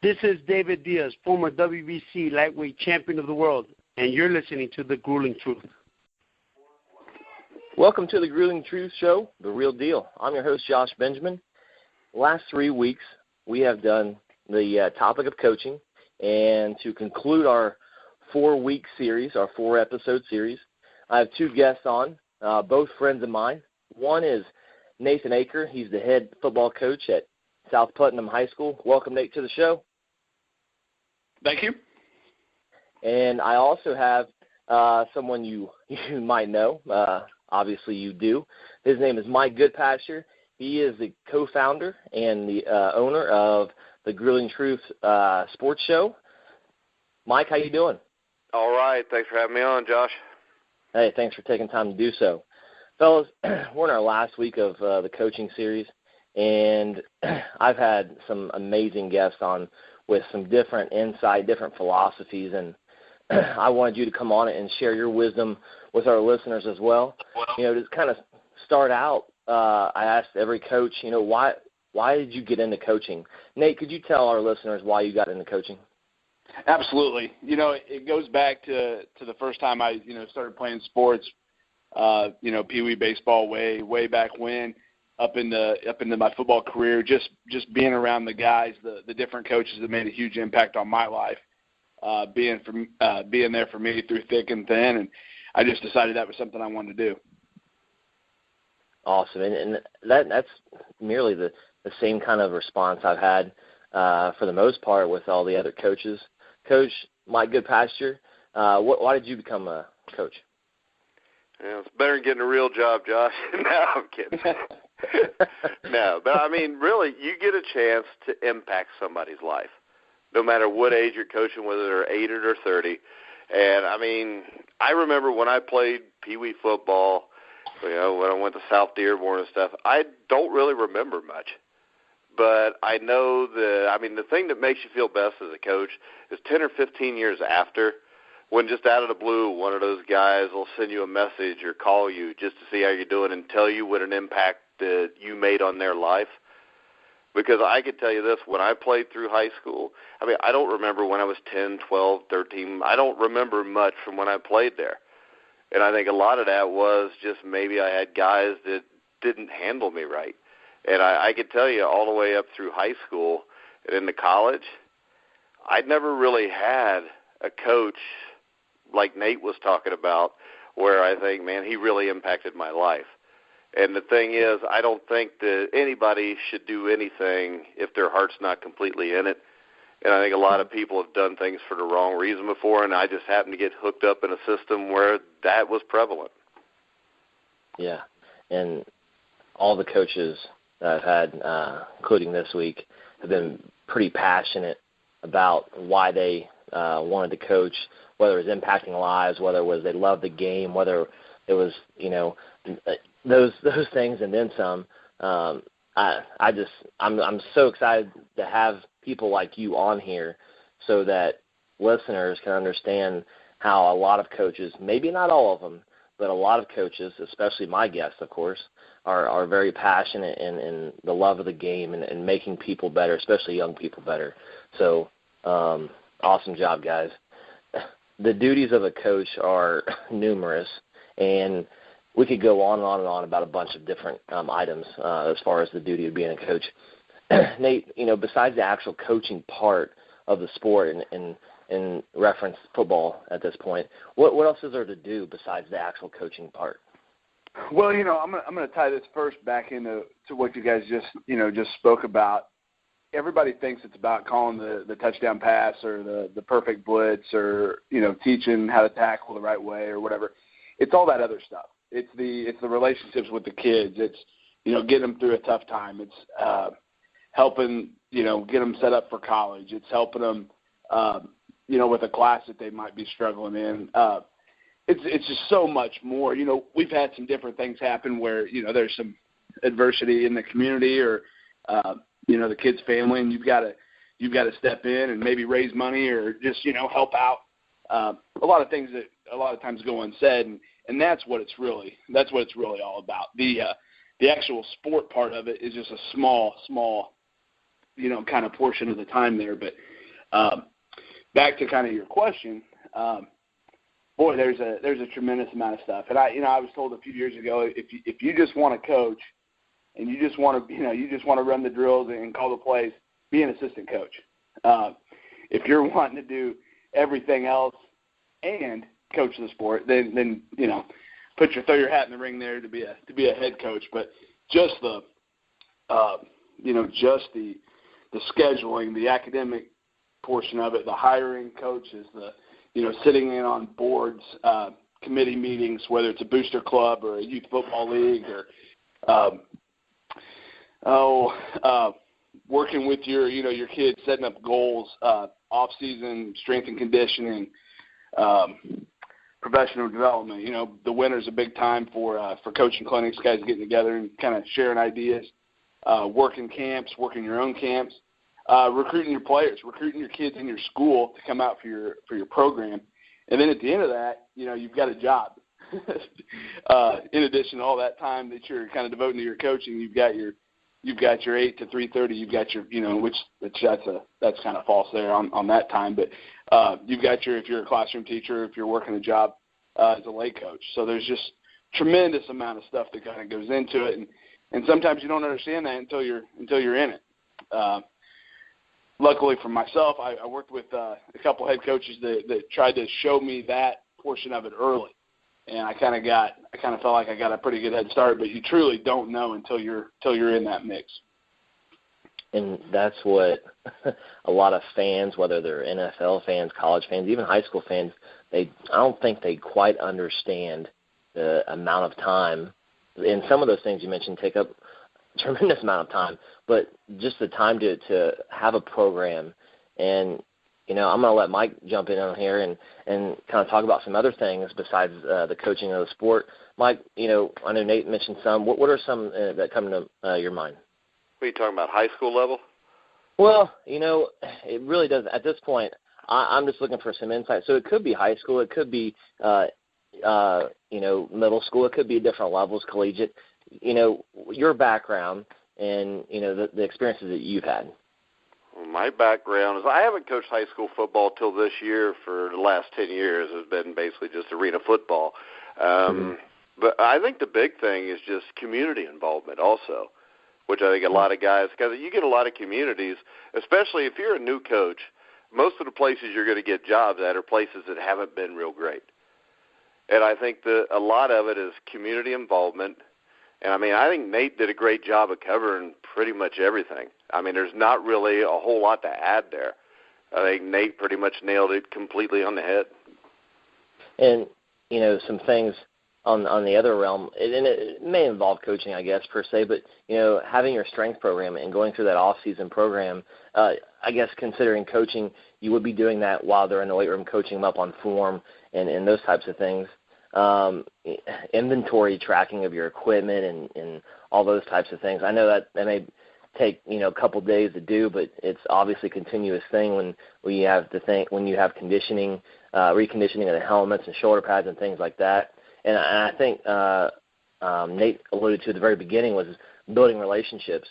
This is David Diaz, former WBC lightweight champion of the world, and you're listening to The Grueling Truth. Welcome to The Grueling Truth Show, The Real Deal. I'm your host, Josh Benjamin. The last 3 weeks, we have done the topic of coaching, and to conclude our 4-week series, our 4-episode series, I have 2 guests on, both friends of mine. One is Nathan Aker. He's the head football coach at South Putnam High School. Welcome, Nate, to the show. Thank you. And I also have someone you might know. Obviously, you do. His name is Mike Goodpasture. He is the co-founder and the owner of the Grueling Truth Sports Show. Mike, how you doing? All right. Thanks for having me on, Josh. Hey, thanks for taking time to do so. Fellas, we're in our last week of the coaching series, and I've had some amazing guests on with some different insight, different philosophies, and I wanted you to come on it and share your wisdom with our listeners as well. To kind of start out, I asked every coach, why did you get into coaching? Nate, could you tell our listeners why you got into coaching? Absolutely. It goes back to the first time I, started playing sports, Pee Wee baseball way back when, up into my football career, just being around the guys, the different coaches that made a huge impact on my life, being there for me through thick and thin, and I just decided that was something I wanted to do. Awesome, and that's merely the same kind of response I've had for the most part with all the other coaches. Coach Mike Goodpasture, why did you become a coach? Yeah, it's better than getting a real job, Josh. No, I'm kidding. No, but I mean, really, you get a chance to impact somebody's life, no matter what age you're coaching, whether they're 8 or 30. And, I mean, I remember when I played Pee Wee football, when I went to South Dearborn and stuff, I don't really remember much. But I know the thing that makes you feel best as a coach is 10 or 15 years after, when just out of the blue, one of those guys will send you a message or call you just to see how you're doing and tell you what an impact that you made on their life. Because I could tell you this, when I played through high school, I don't remember when I was 10, 12, 13. I don't remember much from when I played there. And I think a lot of that was just maybe I had guys that didn't handle me right. And I could tell you all the way up through high school and into college, I'd never really had a coach like Nate was talking about where I think, man, he really impacted my life. And the thing is, I don't think that anybody should do anything if their heart's not completely in it. And I think a lot of people have done things for the wrong reason before, and I just happened to get hooked up in a system where that was prevalent. Yeah, and all the coaches that I've had, including this week, have been pretty passionate about why they wanted to coach, whether it was impacting lives, whether it was they loved the game, whether it was, those things and then some. I'm so excited to have people like you on here so that listeners can understand how a lot of coaches, maybe not all of them, but a lot of coaches, especially my guests, of course, are very passionate in the love of the game and making people better, especially young people better. So awesome job, guys. The duties of a coach are numerous, and we could go on and on and on about a bunch of different items as far as the duty of being a coach. Nate, besides the actual coaching part of the sport and reference football at this point, what else is there to do besides the actual coaching part? Well, I'm going to tie this first back into what you guys just spoke about. Everybody thinks it's about calling the touchdown pass or the perfect blitz or, teaching how to tackle the right way or whatever. It's all that other stuff. It's the relationships with the kids. It's, getting them through a tough time. It's helping, get them set up for college. It's helping them, with a class that they might be struggling in. It's just so much more. We've had some different things happen where, there's some adversity in the community or, the kid's family, and you've got to step in and maybe raise money or just, help out. A lot of things that a lot of times go unsaid, and that's what it's really all about. The actual sport part of it is just a small kind of portion of the time there. But back to kind of your question, boy, there's a tremendous amount of stuff. And I was told a few years ago, if you just want to coach and you just want to run the drills and call the plays, be an assistant coach. If you're wanting to do everything else and coach the sport, then throw your hat in the ring there to be a head coach. But just the scheduling, the academic portion of it, the hiring coaches, the sitting in on boards, committee meetings, whether it's a booster club or a youth football league, or working with your kids, setting up goals, off season strength and conditioning, professional development. The winter's a big time for coaching clinics, guys getting together and kind of sharing ideas, working camps, working your own camps, recruiting your players, recruiting your kids in your school to come out for your program. And then at the end of that, you've got a job. In addition to all that time that you're kind of devoting to your coaching, you've got your 8 to 3:30. You've got your, which that's kind of false there on that time. But you've got if you're a classroom teacher, if you're working a job as a lay coach. So there's just tremendous amount of stuff that kind of goes into it, and sometimes you don't understand that until you're in it. Luckily for myself, I worked with a couple head coaches that tried to show me that portion of it early, and I kind of felt like I got a pretty good head start. But you truly don't know until you're in that mix. And that's what a lot of fans, whether they're NFL fans, college fans, even high school fans, I don't think they quite understand the amount of time. And some of those things you mentioned take up a tremendous amount of time, but just the time to have a program. And, I'm going to let Mike jump in on here and kind of talk about some other things besides the coaching of the sport. Mike, I know Nate mentioned some. What are some that come to your mind? What are you talking about, high school level? Well, it really does. At this point, I'm just looking for some insight. So it could be high school. It could be, middle school. It could be different levels, collegiate. Your background and, the experiences that you've had. Well, my background is I haven't coached high school football till this year. For the last 10 years has been basically just arena football. But I think the big thing is just community involvement also, which I think a lot of guys, because you get a lot of communities, especially if you're a new coach, most of the places you're going to get jobs at are places that haven't been real great. And I think that a lot of it is community involvement. And, I think Nate did a great job of covering pretty much everything. There's not really a whole lot to add there. I think Nate pretty much nailed it completely on the head. And, some things on the other realm, and it may involve coaching, I guess, per se, but, having your strength program and going through that off-season program, I guess considering coaching, you would be doing that while they're in the weight room, coaching them up on form and those types of things. Inventory tracking of your equipment and all those types of things. I know that may take, a couple days to do, but it's obviously a continuous thing when you have conditioning, reconditioning of the helmets and shoulder pads and things like that. And I think Nate alluded to at the very beginning was building relationships,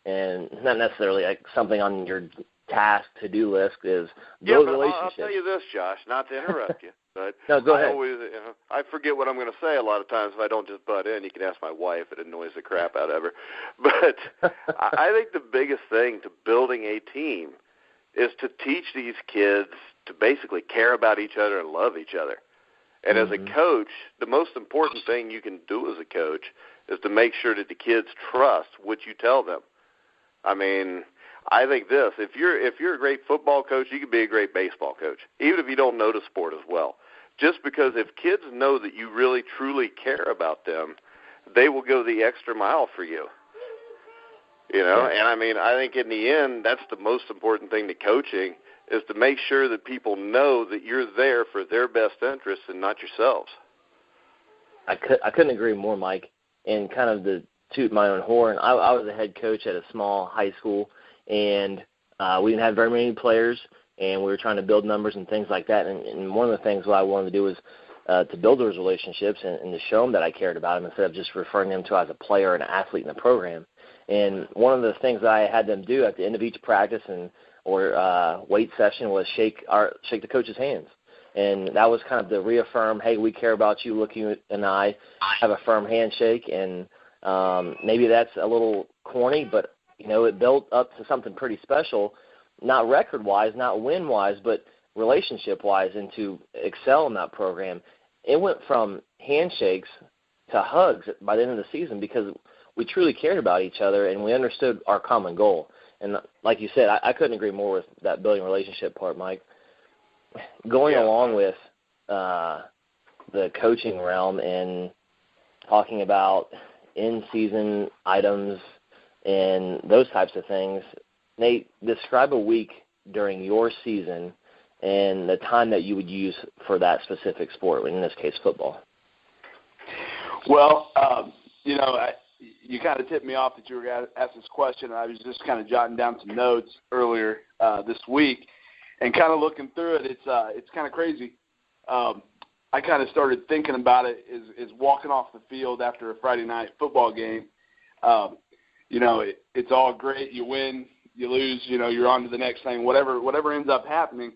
and not necessarily like something on your task to-do list is build relationships. I'll tell you this, Josh, not to interrupt you, but no, go ahead. I forget what I'm going to say a lot of times if I don't just butt in. You can ask my wife; it annoys the crap out of her. But I think the biggest thing to building a team is to teach these kids to basically care about each other and love each other. And as a coach, the most important thing you can do as a coach is to make sure that the kids trust what you tell them. I think this, if you're a great football coach, you can be a great baseball coach, even if you don't know the sport as well. Just because if kids know that you really, truly care about them, they will go the extra mile for you. And I think in the end, that's the most important thing to coaching, is to make sure that people know that you're there for their best interests and not yourselves. I couldn't agree more, Mike. And kind of to toot my own horn, I was a head coach at a small high school, and we didn't have very many players, and we were trying to build numbers and things like that. And one of the things what I wanted to do was to build those relationships and to show them that I cared about them instead of just referring them to as a player and an athlete in the program. And one of the things that I had them do at the end of each practice or weight session was shake the coach's hands. And that was kind of to reaffirm, hey, we care about you. Looking and I have a firm handshake. And maybe that's a little corny, but, it built up to something pretty special, not record-wise, not win-wise, but relationship-wise, and to excel in that program. It went from handshakes to hugs by the end of the season because we truly cared about each other and we understood our common goal. And like you said, I couldn't agree more with that building relationship part, Mike. Going along with the coaching realm and talking about in-season items and those types of things, Nate, describe a week during your season and the time that you would use for that specific sport, in this case football. Well, you kind of tipped me off that you were going to ask this question. I was just kind of jotting down some notes earlier this week and kind of looking through it. It's kind of crazy. I kind of started thinking about it is walking off the field after a Friday night football game. It's all great. You win, you lose, you're on to the next thing. Whatever ends up happening,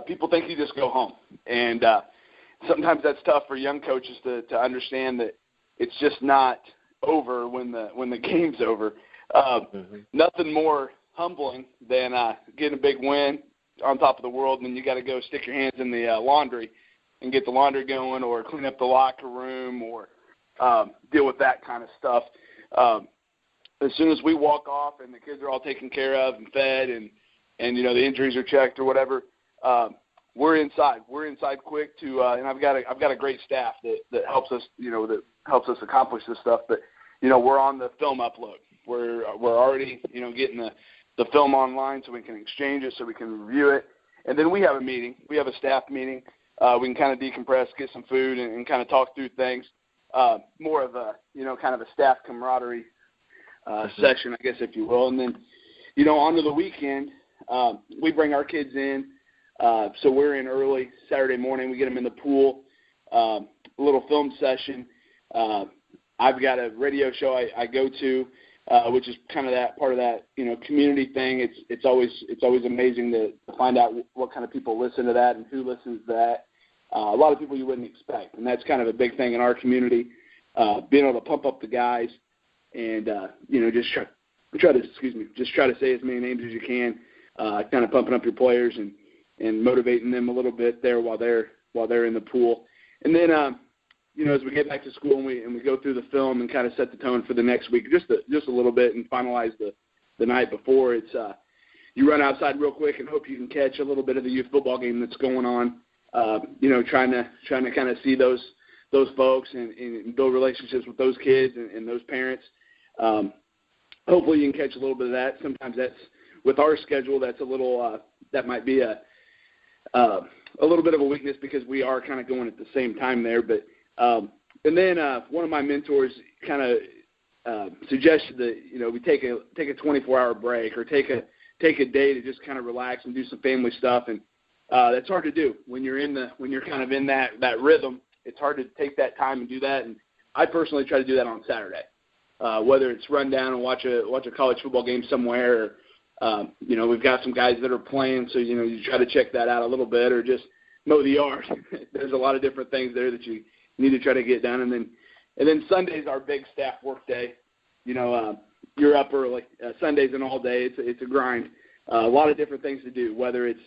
people think you just go home. And sometimes that's tough for young coaches to understand that it's just not over when the game's over. Nothing more humbling than getting a big win on top of the world, and then you got to go stick your hands in the laundry and get the laundry going, or clean up the locker room, or deal with that kind of stuff. As soon as we walk off and the kids are all taken care of and fed, and the injuries are checked or whatever, we're inside. We're inside quick and I've got a great staff that helps us, that helps us accomplish this stuff. But we're on the film upload. We're already getting the film online so we can exchange it, so we can review it, and then we have a meeting. We have a staff meeting. We can kind of decompress, get some food, and kind of talk through things. More of a kind of a staff camaraderie session, I guess, if you will. And then on to the weekend, we bring our kids in. So we're in early Saturday morning. We get them in the pool, a little film session. I've got a radio show I go to, which is kind of that part of that community thing. It's always amazing to find out what kind of people listen to that and who listens to that. A lot of people you wouldn't expect, and that's kind of a big thing in our community. Being able to pump up the guys and just try to say as many names as you can, kind of pumping up your players and motivating them a little bit there while they're in the pool. And then as we get back to school and we go through the film and kind of set the tone for the next week just a little bit and finalize the night before, it's you run outside real quick and hope you can catch a little bit of the youth football game that's going on. Trying to kind of see those folks and build relationships with those kids and those parents. Hopefully you can catch a little bit of that. Sometimes that's with our schedule. That's a little that might be a little bit of a weakness because we are kind of going at the same time there. But and then one of my mentors kind of suggested that we take a 24-hour break or take a day to just kind of relax and do some family stuff. And that's hard to do when you're kind of in that rhythm. It's hard to take that time and do that. And I personally try to do that on Saturday, whether it's run down and watch a college football game somewhere. Or, we've got some guys that are playing, so you try to check that out a little bit, or just mow the yard. There's a lot of different things there that you need to try to get done. And then Sunday's our big staff work day. You're up early. Sunday's an all day. It's a grind. A lot of different things to do, whether it's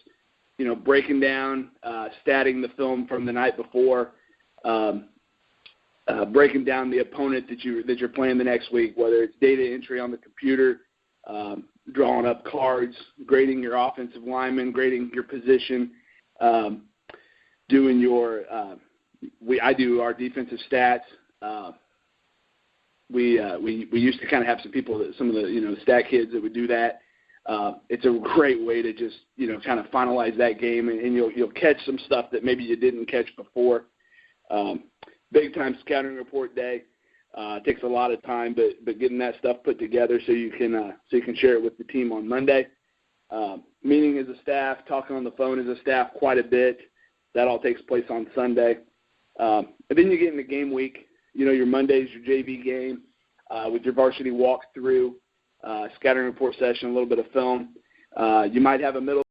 breaking down, statting the film from the night before, breaking down the opponent that you're playing the next week, whether it's data entry on the computer, drawing up cards, grading your offensive linemen, grading your position, doing your I do our defensive stats. We used to kind of have some of the stat kids that would do that. It's a great way to just kind of finalize that game, and you'll catch some stuff that maybe you didn't catch before. Big time scouting report day. Takes a lot of time, but getting that stuff put together so you can share it with the team on Monday. Meeting as a staff, talking on the phone as a staff quite a bit. That all takes place on Sunday. And then you get into game week. Your Monday's your JV game. with your varsity walkthrough, scouting report session, a little bit of film. You might have a middle